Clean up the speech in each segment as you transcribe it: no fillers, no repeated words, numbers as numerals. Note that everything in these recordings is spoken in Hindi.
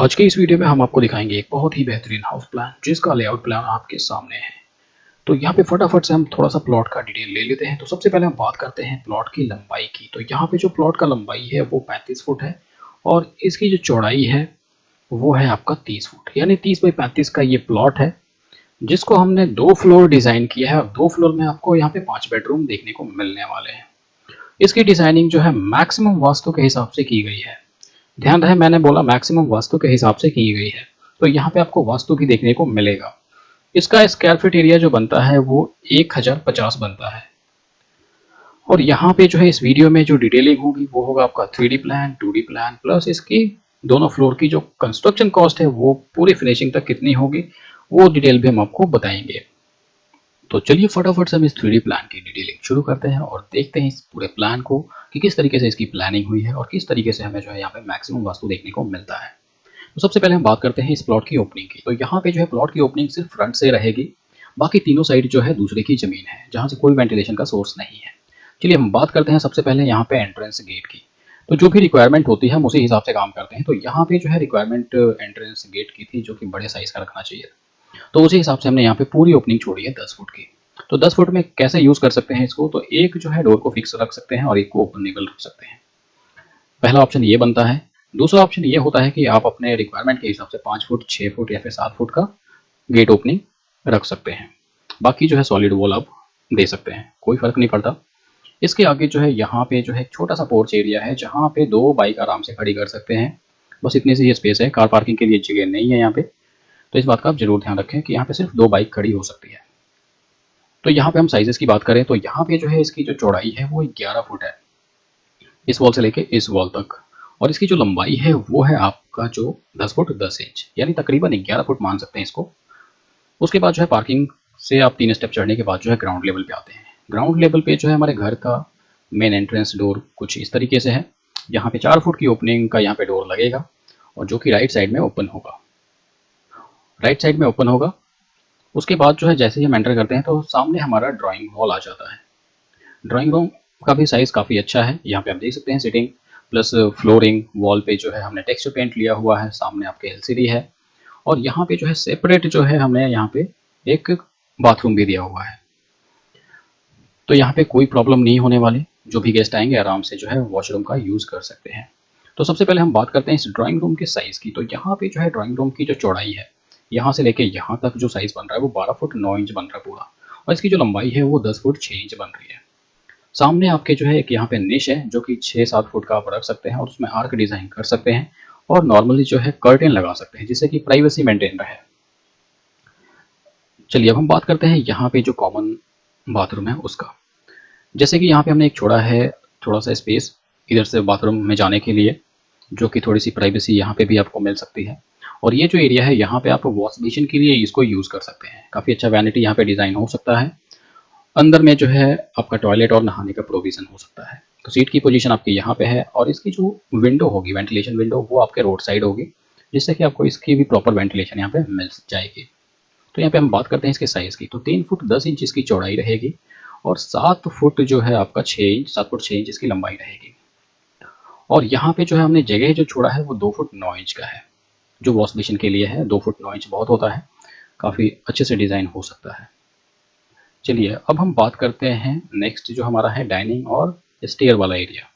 आज के इस वीडियो में हम आपको दिखाएंगे एक बहुत ही बेहतरीन हाउस प्लान जिसका लेआउट प्लान आपके सामने है। तो यहाँ पे फटाफट से हम थोड़ा सा प्लॉट का डिटेल ले लेते हैं। तो सबसे पहले हम बात करते हैं प्लॉट की लंबाई की। तो यहाँ पे जो प्लॉट का लंबाई है वो 35 फुट है और इसकी जो चौड़ाई है वो है आपका 30 फुट, यानी 30 बाई 35 का ये प्लॉट है जिसको हमने 2 फ्लोर डिजाइन किया है और 2 फ्लोर में आपको यहाँ पे 5 बेडरूम देखने को मिलने वाले हैं। इसकी डिजाइनिंग जो है मैक्सिमम वास्तु के हिसाब से की गई है। ध्यान रहे, मैंने बोला मैक्सिमम वास्तु के हिसाब से की गई है, तो यहाँ पे आपको वास्तु भी देखने को मिलेगा। इसका स्क्वायर फीट एरिया जो बनता है वो 1050 बनता है। और यहाँ पे जो है इस वीडियो में जो डिटेलिंग होगी वो होगा आपका 3D plan, 2D plan plus इसकी दोनों फ्लोर की जो कंस्ट्रक्शन कॉस्ट है वो पूरी फिनिशिंग तक कितनी होगी वो डिटेल भी हम आपको बताएंगे। तो चलिए फटाफट से हम इस 3D प्लान की डिटेलिंग शुरू करते हैं और देखते हैं इस पूरे प्लान को कि किस तरीके से इसकी प्लानिंग हुई है और किस तरीके से हमें जो है यहाँ पे मैक्सिमम वास्तु देखने को मिलता है। तो सबसे पहले हम बात करते हैं इस प्लॉट की ओपनिंग की। तो यहाँ पे जो है प्लॉट की ओपनिंग सिर्फ फ्रंट से रहेगी, बाकी तीनों साइड जो है दूसरे की जमीन है जहाँ से कोई वेंटिलेशन का सोर्स नहीं है। चलिए हम बात करते हैं सबसे पहले यहाँ पे एंट्रेंस गेट की। तो जो भी रिक्वायरमेंट होती है हम उसी हिसाब से काम करते हैं। तो यहाँ पे जो है रिक्वायरमेंट एंट्रेंस गेट की थी जो कि बड़े साइज का रखना चाहिए, तो उसी हिसाब से हमने यहाँ पे पूरी ओपनिंग छोड़ी है 10 फुट की। तो 10 फुट में कैसे यूज कर सकते हैं इसको, तो एक जो है डोर को फिक्स रख सकते हैं और एक को ओपनेबल रख सकते हैं। पहला ऑप्शन ये बनता है। दूसरा ऑप्शन ये होता है कि आप अपने रिक्वायरमेंट के हिसाब से 5 फुट, 6 फुट या फिर 7 फुट का गेट ओपनिंग रख सकते हैं। बाकी जो है सॉलिड वॉल आप दे सकते हैं, कोई फर्क नहीं पड़ता। इसके आगे जो है यहाँ पे जो है छोटा सा पोर्च एरिया है जहाँ पे 2 बाइक आराम से खड़ी कर सकते हैं। बस इतनी सी स्पेस है, कार पार्किंग के लिए जगह नहीं है यहाँ पे। तो इस बात का आप जरूर ध्यान रखें कि यहाँ पे सिर्फ 2 बाइक खड़ी हो सकती है। तो यहाँ पे हम साइजेस की बात करें तो यहाँ पे जो है इसकी जो चौड़ाई है वो 11 फुट है, इस वॉल से लेके इस वॉल तक। और इसकी जो लंबाई है वो है आपका जो 10 फुट 10 इंच, यानी तकरीबन 11 फुट मान सकते हैं इसको। उसके बाद जो है पार्किंग से आप 3 स्टेप चढ़ने के बाद जो है ग्राउंड लेवल पे आते हैं। ग्राउंड लेवल पे जो है हमारे घर का मेन एंट्रेंस डोर कुछ इस तरीके से है। यहाँ पे 4 फुट की ओपनिंग का यहाँ पे डोर लगेगा और जो कि राइट साइड में ओपन होगा, राइट साइड में ओपन होगा। उसके बाद जो है जैसे ही हम एंटर करते हैं तो सामने हमारा ड्राइंग हॉल आ जाता है। ड्राइंग रूम का भी साइज़ काफ़ी अच्छा है। यहाँ पे आप देख सकते हैं सीटिंग प्लस फ्लोरिंग, वॉल पे जो है हमने टेक्सचर पेंट लिया हुआ है, सामने आपके एलसीडी है और यहाँ पे जो है सेपरेट जो है हमने यहाँ पे एक बाथरूम भी दिया हुआ है। तो यहाँ पे कोई प्रॉब्लम नहीं होने वाली, जो भी गेस्ट आएंगे आराम से जो है वॉशरूम का यूज़ कर सकते हैं। तो सबसे पहले हम बात करते हैं इस ड्राइंग रूम के साइज़ की। तो यहाँ पे जो है ड्राइंग रूम की जो चौड़ाई है यहाँ से लेके यहाँ तक जो साइज़ बन रहा है वो 12 फुट 9 इंच बन रहा है पूरा, और इसकी जो लंबाई है वो 10 फुट 6 इंच बन रही है। सामने आपके जो है एक यहाँ पे निश है जो कि 6-7 फुट का आप रख सकते हैं और उसमें आर्क डिज़ाइन कर सकते हैं और नॉर्मली जो है कर्टेन लगा सकते हैं जिससे कि प्राइवेसी मेंटेन रहे। चलिए अब हम बात करते हैं यहाँ पे जो कॉमन बाथरूम है उसका। जैसे कि यहाँ पे हमने एक छोड़ा है थोड़ा सा स्पेस इधर से बाथरूम में जाने के लिए, जो कि थोड़ी सी प्राइवेसी यहाँ पे भी आपको मिल सकती है। और ये जो एरिया है यहाँ पे आप वॉश बेसिन के लिए इसको यूज़ कर सकते हैं। काफ़ी अच्छा वैनिटी यहाँ पे डिज़ाइन हो सकता है। अंदर में जो है आपका टॉयलेट और नहाने का प्रोविज़न हो सकता है। तो सीट की पोजीशन आपकी यहाँ पे है और इसकी जो विंडो होगी, वेंटिलेशन विंडो, वो आपके रोड साइड होगी जिससे कि आपको इसकी भी प्रॉपर वेंटिलेशन यहाँ पे मिल जाएगी। तो यहाँ पे हम बात करते हैं इसके साइज़ की। तो 3 फुट 10 इंच इसकी चौड़ाई रहेगी और 7 फुट जो है आपका 6 इंच 7 फुट 6 इंच इसकी लंबाई रहेगी। और यहाँ पे जो है हमने जगह जो छोड़ा है वो 2 फुट 9 इंच का है, जो वॉश बेसिन के लिए है। 2 फुट 9 इंच बहुत होता है, काफ़ी अच्छे से डिज़ाइन हो सकता है। चलिए अब हम बात करते हैं नेक्स्ट जो हमारा है डाइनिंग और स्टेयर वाला एरिया।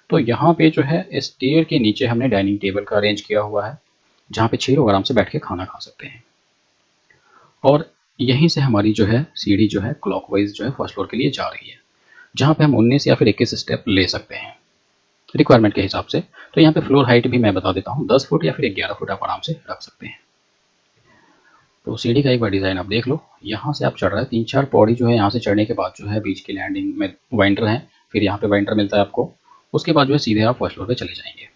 तो यहाँ पे जो है स्टेयर के नीचे हमने डाइनिंग टेबल का अरेंज किया हुआ है जहाँ पे 6 लोग आराम से बैठ के खाना खा सकते हैं। और यहीं से हमारी जो है सीढ़ी जो है क्लॉकवाइज जो है फर्स्ट फ्लोर के लिए जा रही है, जहाँ पे हम 19 या फिर 21 स्टेप ले सकते हैं रिक्वायरमेंट के हिसाब से। तो यहाँ पे फ्लोर हाइट भी मैं बता देता हूँ, 10 फुट या फिर 11 फुट आप आराम से रख सकते हैं। तो सीढ़ी का एक बार डिज़ाइन आप देख लो। यहाँ से आप चढ़ रहे हैं 3-4 पौड़ी जो है, यहाँ से चढ़ने के बाद जो है बीच की लैंडिंग में वाइंडर है, फिर यहाँ पे वाइंडर मिलता है आपको। उसके बाद जो है सीधे आप फर्स्ट फ्लोर पे चले जाएंगे।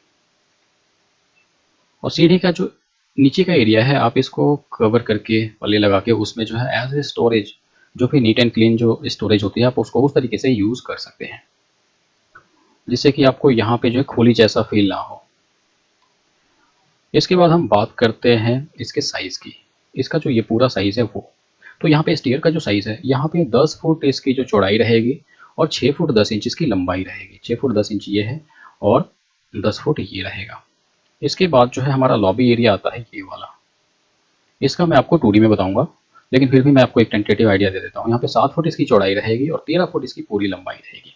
और सीढ़ी का जो नीचे का एरिया है आप इसको कवर करके पल्ले लगा के उसमें जो है एज ए स्टोरेज, जो भी नीट एंड क्लीन जो स्टोरेज होती है आप उसको उस तरीके से यूज़ कर सकते हैं जिससे कि आपको यहाँ पे जो है खोली जैसा फील ना हो। इसके बाद हम बात करते हैं इसके साइज़ की। इसका जो ये पूरा साइज़ है वो, तो यहाँ पे स्टेयर का जो साइज़ है यहाँ पे 10 फुट इसकी जो चौड़ाई रहेगी और 6 फुट 10 इंच इसकी लंबाई रहेगी। 6 फुट 10 इंच ये है और 10 फुट ये रहेगा। इसके बाद जो है हमारा लॉबी एरिया आता है ये वाला। इसका मैं आपको 2D में बताऊंगा, लेकिन फिर भी मैं आपको एक टेंटेटिव आइडिया दे देता हूँ। यहाँ पे 7 फुट इसकी चौड़ाई रहेगी और 13 फुट इसकी पूरी लंबाई रहेगी।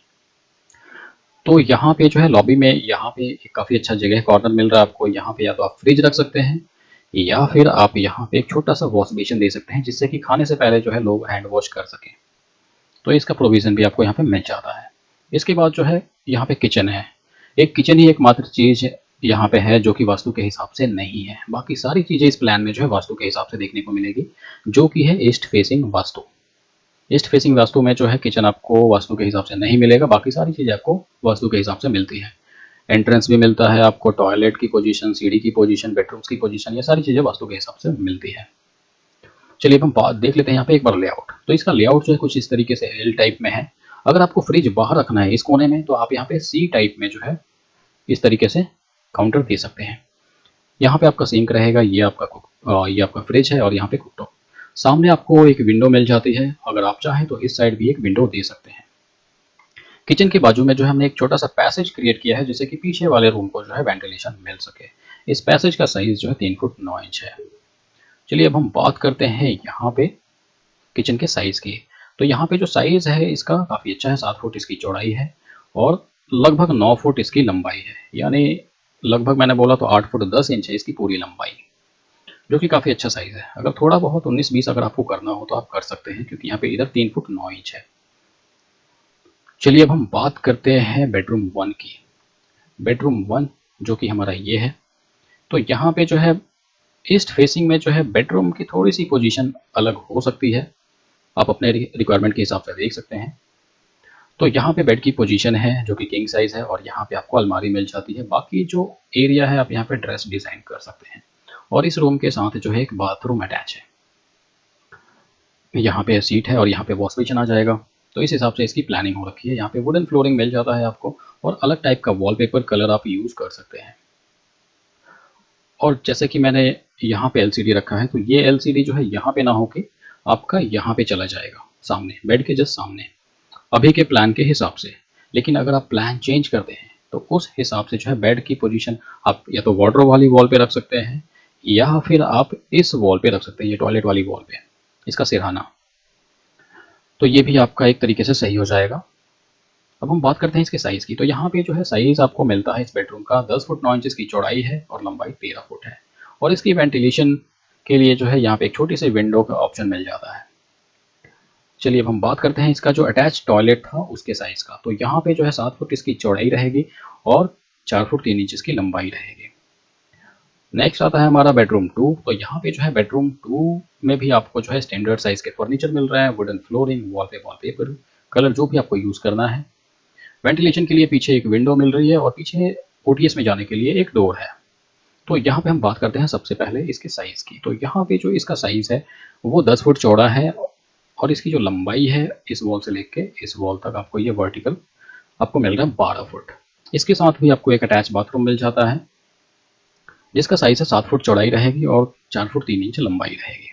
तो यहाँ पे जो है लॉबी में यहाँ पे एक काफ़ी अच्छा जगह कॉर्नर मिल रहा है आपको। यहाँ पे या तो आप फ्रिज रख सकते हैं या फिर आप यहाँ पे एक छोटा सा वॉश बेसिन दे सकते हैं, जिससे कि खाने से पहले जो है लोग हैंड वॉश कर सकें। तो इसका प्रोविज़न भी आपको यहाँ पे मिल जाता है। इसके बाद जो है यहाँ पे किचन है। एक किचन ही एकमात्र चीज़ यहाँ पे है जो कि वास्तु के हिसाब से नहीं है। बाकी सारी चीज़ें इस प्लान में जो है वास्तु के हिसाब से देखने को मिलेगी, जो कि है east facing vastu. East facing vastu में जो है किचन आपको वास्तु के हिसाब से नहीं मिलेगा, बाकी सारी चीज़ें आपको वास्तु के हिसाब से मिलती है। एंट्रेंस भी मिलता है आपको, टॉयलेट की पोजीशन, सीढ़ी की पोजीशन, बेडरूम्स की पोजीशन, ये सारी चीज़ें वास्तु के हिसाब से मिलती है। चलिए अब हम बात देख लेते हैं यहाँ पे एक बार लेआउट। तो इसका लेआउट जो है कुछ इस तरीके से एल टाइप में है। अगर आपको फ्रिज बाहर रखना है इस कोने में, तो आप यहाँ पे सी टाइप में जो है इस तरीके से काउंटर दे सकते हैं। यहाँ पे आपका सिंक रहेगा, ये आपका फ्रिज है और यहाँ पे कुकटॉप। सामने आपको एक विंडो मिल जाती है, अगर आप चाहें तो इस साइड भी एक विंडो दे सकते हैं। किचन के बाजू में जो है हमने एक छोटा सा पैसेज क्रिएट किया है, जिससे कि पीछे वाले रूम को जो है वेंटिलेशन मिल सके। इस पैसेज का साइज जो है 3 फुट 9 इंच है। चलिए अब हम बात करते हैं यहाँ पे किचन के साइज की। तो यहाँ पे जो साइज है इसका काफ़ी अच्छा है। 7 फुट इसकी चौड़ाई है और लगभग 9 फुट इसकी लंबाई है, यानी लगभग मैंने बोला तो 8 फुट 10 इंच है इसकी पूरी लंबाई, जो कि काफ़ी अच्छा साइज़ है। अगर थोड़ा बहुत 19-20 अगर आपको करना हो तो आप कर सकते हैं, क्योंकि यहाँ पे इधर 3 फुट 9 इंच है। चलिए अब हम बात करते हैं बेडरूम 1 की। बेडरूम 1 जो कि हमारा ये है। तो यहाँ पे जो है ईस्ट फेसिंग में जो है बेडरूम की थोड़ी सी पोजीशन अलग हो सकती है, आप अपने रिक्वायरमेंट के हिसाब से देख सकते हैं। तो यहाँ पे बेड की पोजीशन है जो कि किंग साइज़ है और यहाँ पे आपको अलमारी मिल जाती है। बाकी जो एरिया है आप यहाँ पे ड्रेस डिज़ाइन कर सकते हैं और इस रूम के साथ जो है एक बाथरूम अटैच है। यहाँ पे सीट है और यहाँ पे वॉश बेसिन आ जाएगा। तो इस हिसाब से इसकी प्लानिंग हो रखी है। यहाँ पे वुडन फ्लोरिंग मिल जाता है आपको और अलग टाइप का वॉलपेपर कलर आप यूज़ कर सकते हैं। और जैसे कि मैंने यहाँ पे एलसीडी रखा है, तो ये एलसीडी जो है यहाँ पे ना होके आपका यहाँ पे चला जाएगा, सामने बेड के जस्ट सामने, अभी के प्लान के हिसाब से। लेकिन अगर आप प्लान चेंज करते हैं तो उस हिसाब से जो है बेड की पोजीशन आप या तो वार्डरोब वाली वॉल पे रख सकते हैं या फिर आप इस वॉल पे रख सकते हैं, ये टॉयलेट वाली वॉल पे, इसका सिरहाना। तो ये भी आपका एक तरीके से सही हो जाएगा। अब हम बात करते हैं इसके साइज़ की। तो यहाँ पे जो है साइज़ आपको मिलता है इस बेडरूम का 10 फुट 9 इंच इसकी चौड़ाई है और लंबाई 13 फुट है। और इसकी वेंटिलेशन के लिए जो है यहाँ पे एक छोटी सी विंडो का ऑप्शन मिल जाता है। चलिए अब हम बात करते हैं इसका जो अटैच टॉयलेट था उसके साइज़ का। तो यहाँ पे जो है 7 फुट इसकी चौड़ाई रहेगी और 4 फुट 3 इंच इसकी लंबाई रहेगी। नेक्स्ट आता है हमारा बेडरूम 2। तो यहाँ पे जो है बेडरूम 2 में भी आपको जो है स्टैंडर्ड साइज़ के फर्नीचर मिल रहा है, वुडन फ्लोरिंग, वॉलपेपर कलर जो भी आपको यूज़ करना है। वेंटिलेशन के लिए पीछे एक विंडो मिल रही है और पीछे ओटीएस में जाने के लिए एक डोर है। तो यहाँ पे हम बात करते हैं सबसे पहले इसके साइज़ की। तो यहाँ पे जो इसका साइज़ है वो 10 फुट चौड़ा है और इसकी जो लंबाई है इस वॉल से लेके इस वॉल तक आपको ये वर्टिकल आपको मिल रहा है 12 फुट। इसके साथ भी आपको एक अटैच बाथरूम मिल जाता है, जिसका साइज़ है 7 फुट चौड़ाई रहेगी और 4 फुट 3 इंच लंबाई रहेगी।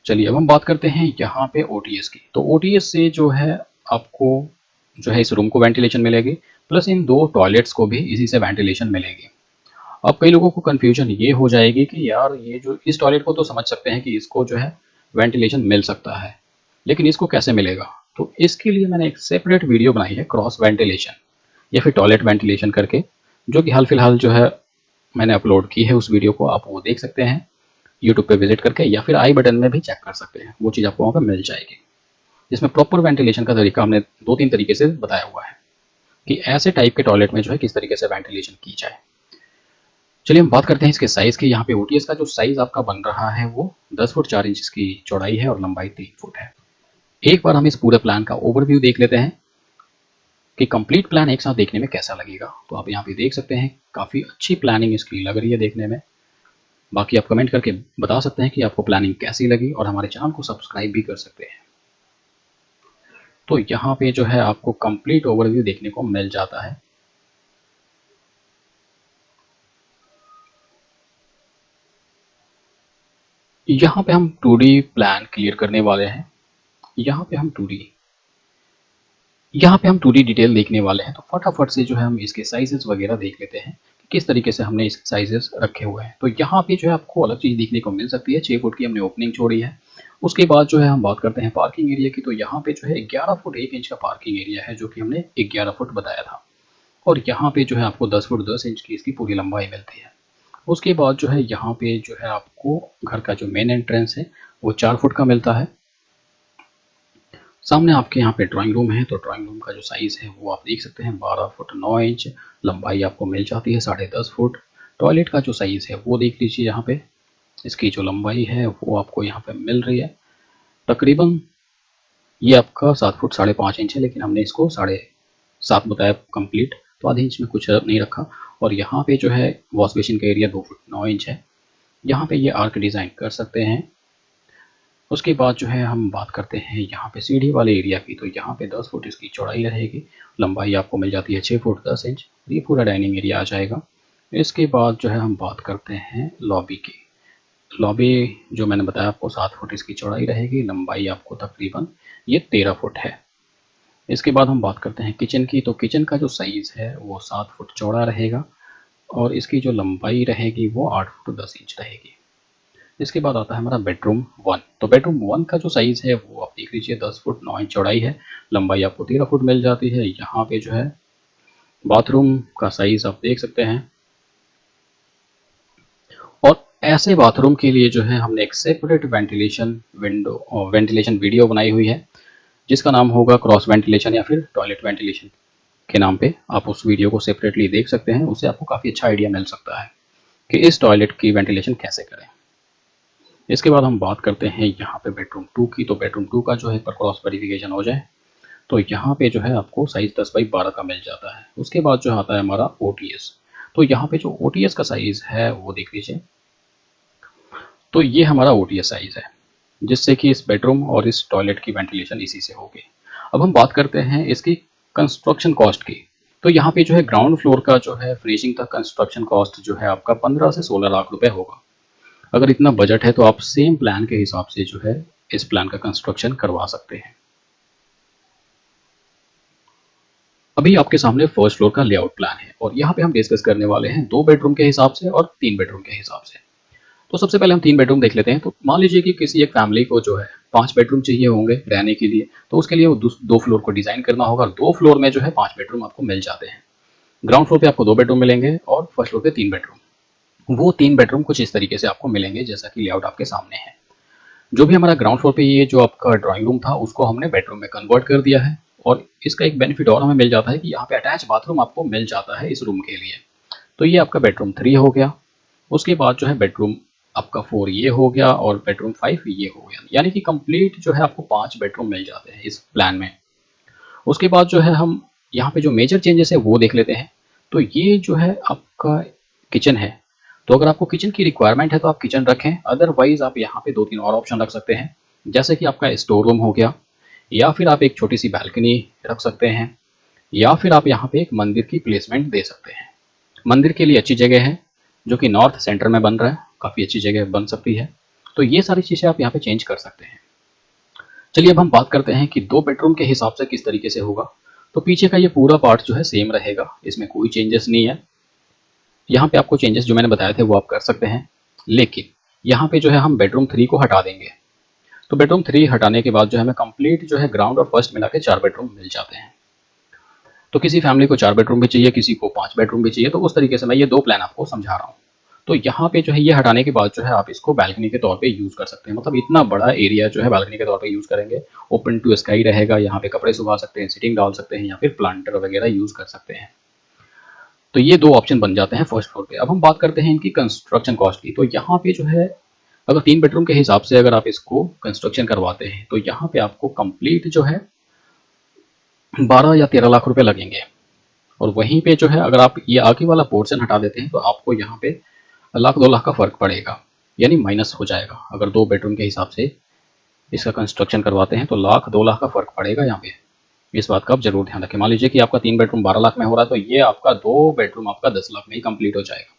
चलिए अब हम बात करते हैं यहाँ पे ओटीएस की। तो ओटीएस से जो है आपको जो है इस रूम को वेंटिलेशन मिलेगी, प्लस इन 2 टॉयलेट्स को भी इसी से वेंटिलेशन मिलेगी। अब कई लोगों को कन्फ्यूजन ये हो जाएगी कि यार ये जो इस टॉयलेट को तो समझ सकते हैं कि इसको जो है वेंटिलेशन मिल सकता है, लेकिन इसको कैसे मिलेगा? तो इसके लिए मैंने एक सेपरेट वीडियो बनाई है क्रॉस वेंटिलेशन या फिर टॉयलेट वेंटिलेशन करके, जो कि हाल फिलहाल जो है मैंने अपलोड की है। उस वीडियो को आप वो देख सकते हैं यूट्यूब पे विजिट करके, या फिर आई बटन में भी चेक कर सकते हैं, वो चीज़ आपको वहाँ पर मिल जाएगी। जिसमें प्रॉपर वेंटिलेशन का तरीका हमने 2-3 तरीके से बताया हुआ है कि ऐसे टाइप के टॉयलेट में जो है किस तरीके से वेंटिलेशन की जाए। चलिए हम बात करते हैं इसके साइज़ की। यहाँ पे ओटीएस का जो साइज़ आपका बन रहा है वो 10 फुट 4 इंच की चौड़ाई है और लंबाई 3 फुट है। एक बार हम इस पूरे प्लान का ओवरव्यू देख लेते हैं कि कंप्लीट प्लान एक साथ देखने में कैसा लगेगा। तो आप यहाँ पे देख सकते हैं काफ़ी अच्छी प्लानिंग इसकी लग रही है देखने में। बाकी आप कमेंट करके बता सकते हैं कि आपको प्लानिंग कैसी लगी और हमारे चैनल को सब्सक्राइब भी कर सकते हैं। तो यहाँ पे जो है आपको कंप्लीट ओवरव्यू देखने को मिल जाता है। यहाँ पे हम 2D प्लान क्लियर करने वाले हैं। यहाँ पे हम 2D डिटेल देखने वाले हैं। तो फटाफट से जो है हम इसके साइजेस वगैरह देख लेते हैं कि किस तरीके से हमने इसके साइजेस रखे हुए हैं। तो यहाँ पे जो है आपको अलग चीज़ देखने को मिल सकती है। 6 फुट की हमने ओपनिंग छोड़ी है। उसके बाद जो है हम बात करते हैं पार्किंग एरिया की। तो यहाँ पे जो है 11 फुट 1 इंच का पार्किंग एरिया है, जो कि हमने 11 फुट बताया था। और यहाँ पे जो है आपको 10 फुट 10 इंच की इसकी पूरी लंबाई मिलती है। उसके बाद जो है यहाँ पे जो है आपको घर का जो मेन एंट्रेंस है वो 4 फुट का मिलता है। सामने आपके यहाँ पे ड्राइंग रूम है। तो ड्राइंग रूम का जो साइज़ है वो आप देख सकते हैं 12 फुट 9 इंच लंबाई आपको मिल जाती है, 10.5 फुट। टॉयलेट का जो साइज़ है वो देख लीजिए, यहाँ पे इसकी जो लंबाई है वो आपको यहाँ पे मिल रही है तकरीबन, ये आपका 7 फुट 5.5 इंच है, लेकिन हमने इसको 7.5 बताया कंप्लीट, तो आधे इंच में कुछ नहीं रखा। और यहाँ पे जो है वॉश बेसिन का एरिया 2 फुट 9 इंच है। यहाँ पे ये आर्क डिज़ाइन कर सकते हैं। उसके बाद जो है हम बात करते हैं यहाँ पे सीढ़ी वाले एरिया की। तो यहाँ पे 10 फुट इसकी चौड़ाई रहेगी, लंबाई आपको मिल जाती है 6 फुट 10 इंच। ये पूरा डाइनिंग एरिया आ जाएगा। इसके बाद जो है हम बात करते हैं लॉबी की। लॉबी जो मैंने बताया आपको 7 फुट इसकी चौड़ाई रहेगी, लंबाई आपको तकरीबन ये 13 फुट है। इसके बाद हम बात करते हैं किचन की। तो किचन का जो साइज़ है वो 7 फुट चौड़ा रहेगा और इसकी जो लंबाई रहेगी वो 8 फुट 10 इंच रहेगी। इसके बाद आता है हमारा बेडरूम 1। तो बेडरूम 1 का जो साइज़ है वो आप देख लीजिए 10 फुट 9 इंच चौड़ाई है, लंबाई आपको 13 फुट मिल जाती है। यहाँ पे जो है बाथरूम का साइज़ आप देख सकते हैं। और ऐसे बाथरूम के लिए जो है हमने एक सेपरेट वेंटिलेशन वीडियो बनाई हुई है, जिसका नाम होगा क्रॉस वेंटिलेशन या फिर टॉयलेट वेंटिलेशन के नाम पे। आप उस वीडियो को सेपरेटली देख सकते हैं, उससे आपको काफ़ी अच्छा आइडिया मिल सकता है कि इस टॉयलेट की वेंटिलेशन कैसे करें। इसके बाद हम बात करते हैं यहाँ पे बेडरूम 2 की। तो बेडरूम 2 का जो है पर क्रॉस वेरिफिकेशन हो जाए तो यहाँ पे जो है आपको साइज़ 10x12 का मिल जाता है। उसके बाद जो आता है हमारा OTS। तो यहाँ पे जो OTS का साइज़ है वो देख लीजिए। तो ये हमारा OTS साइज़ है, जिससे कि इस बेडरूम और इस टॉयलेट की वेंटिलेशन इसी से होगी। अब हम बात करते हैं इसकी कंस्ट्रक्शन कॉस्ट की। तो यहाँ पे जो है ग्राउंड फ्लोर का जो है फिनिशिंग तक कंस्ट्रक्शन कॉस्ट जो है आपका 15 से 16 लाख रुपए होगा। अगर इतना बजट है तो आप सेम प्लान के हिसाब से जो है इस प्लान का कंस्ट्रक्शन करवा सकते हैं। अभी आपके सामने फर्स्ट फ्लोर का लेआउट प्लान है और यहाँ पे हम डिस्कस करने वाले हैं 2 बेडरूम के हिसाब से और 3 बेडरूम के हिसाब से। तो सबसे पहले हम 3 बेडरूम देख लेते हैं। तो मान लीजिए कि किसी एक फैमिली को जो है 5 बेडरूम चाहिए होंगे रहने के लिए, तो उसके लिए वो 2 फ्लोर को डिज़ाइन करना होगा। 2 फ्लोर में जो है 5 बेडरूम आपको मिल जाते हैं। ग्राउंड फ्लोर पे आपको 2 बेडरूम मिलेंगे और फर्स्ट फ्लोर पे 3 बेडरूम। वो 3 बेडरूम कुछ इस तरीके से आपको मिलेंगे जैसा कि लेआउट आपके सामने है। जो भी हमारा ग्राउंड फ्लोर पे ये जो आपका ड्राइंग रूम था उसको हमने बेडरूम में कन्वर्ट कर दिया है। और इसका एक बेनिफिट और हमें मिल जाता है कि यहाँ पे अटैच बाथरूम आपको मिल जाता है इस रूम के लिए। तो ये आपका बेडरूम 3 हो गया। उसके बाद जो है बेडरूम आपका 4 ये हो गया और बेडरूम 5 ये हो गया, यानी कि कंप्लीट जो है आपको 5 बेडरूम मिल जाते हैं इस प्लान में। उसके बाद जो है हम यहाँ पे जो मेजर चेंजेस है वो देख लेते हैं। तो ये जो है आपका किचन है। तो अगर आपको किचन की रिक्वायरमेंट है तो आप किचन रखें, अदरवाइज आप यहाँ पे 2-3 और ऑप्शन रख सकते हैं, जैसे कि आपका स्टोर रूम हो गया, या फिर आप एक छोटी सी बैल्कनी रख सकते हैं, या फिर आप यहाँ पे एक मंदिर की प्लेसमेंट दे सकते हैं। मंदिर के लिए अच्छी जगह है जो कि नॉर्थ सेंटर में बन रहा है, काफ़ी अच्छी जगह बन सकती है। तो ये सारी चीज़ें आप यहाँ पे चेंज कर सकते हैं। चलिए अब हम बात करते हैं कि 2 बेडरूम के हिसाब से किस तरीके से होगा। तो पीछे का ये पूरा पार्ट जो है सेम रहेगा, इसमें कोई चेंजेस नहीं है। यहाँ पे आपको चेंजेस जो मैंने बताए थे वो आप कर सकते हैं, लेकिन यहाँ पे जो है हम बेडरूम 3 को हटा देंगे। तो बेडरूम 3 हटाने के बाद जो है हमें कंप्लीट जो है ग्राउंड और फर्स्ट मिला के 4 बेडरूम मिल जाते हैं। तो किसी फैमिली को 4 बेडरूम भी चाहिए, किसी को 5 बेडरूम भी चाहिए, तो उस तरीके से मैं ये 2 प्लान आपको समझा रहा हूँ। तो यहाँ पे जो है ये हटाने के बाद जो है आप इसको बालकनी के तौर पे यूज़ कर सकते हैं। मतलब इतना बड़ा एरिया जो है बालकनी के तौर पे यूज़ करेंगे, ओपन टू स्काई रहेगा, यहाँ पे कपड़े सुखा सकते हैं, सीटिंग डाल सकते हैं या फिर प्लांटर वगैरह यूज़ कर सकते हैं। तो ये 2 ऑप्शन बन जाते हैं फर्स्ट फ्लोर पे। अब हम बात करते हैं इनकी कंस्ट्रक्शन कॉस्ट की। तो यहाँ पे जो है अगर 3 बेडरूम के हिसाब से अगर आप इसको कंस्ट्रक्शन करवाते हैं तो यहाँ पे आपको कंप्लीट जो है 12 या 13 लाख रुपए लगेंगे। और वहीं पे जो है अगर आप ये आगे वाला पोर्शन हटा देते हैं तो आपको यहाँ पे 1-2 लाख का फ़र्क पड़ेगा, यानी माइनस हो जाएगा। अगर 2 बेडरूम के हिसाब से इसका कंस्ट्रक्शन करवाते हैं तो 1-2 लाख का फ़र्क पड़ेगा यहाँ पे। इस बात का आप जरूर ध्यान रखें। मान लीजिए कि आपका 3 बेडरूम 12 लाख में हो रहा है तो ये आपका 2 बेडरूम आपका 10 लाख में ही कंप्लीट हो जाएगा।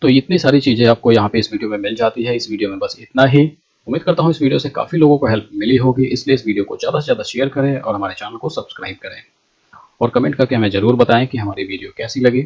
तो इतनी सारी चीज़ें आपको यहाँ पे इस वीडियो में मिल जाती है। इस वीडियो में बस इतना ही। उम्मीद करता हूँ इस वीडियो से काफ़ी लोगों को हेल्प मिली होगी, इसलिए इस वीडियो को ज़्यादा से ज़्यादा शेयर करें और हमारे चैनल को सब्सक्राइब करें और कमेंट करके हमें ज़रूर बताएं कि हमारी वीडियो कैसी लगी।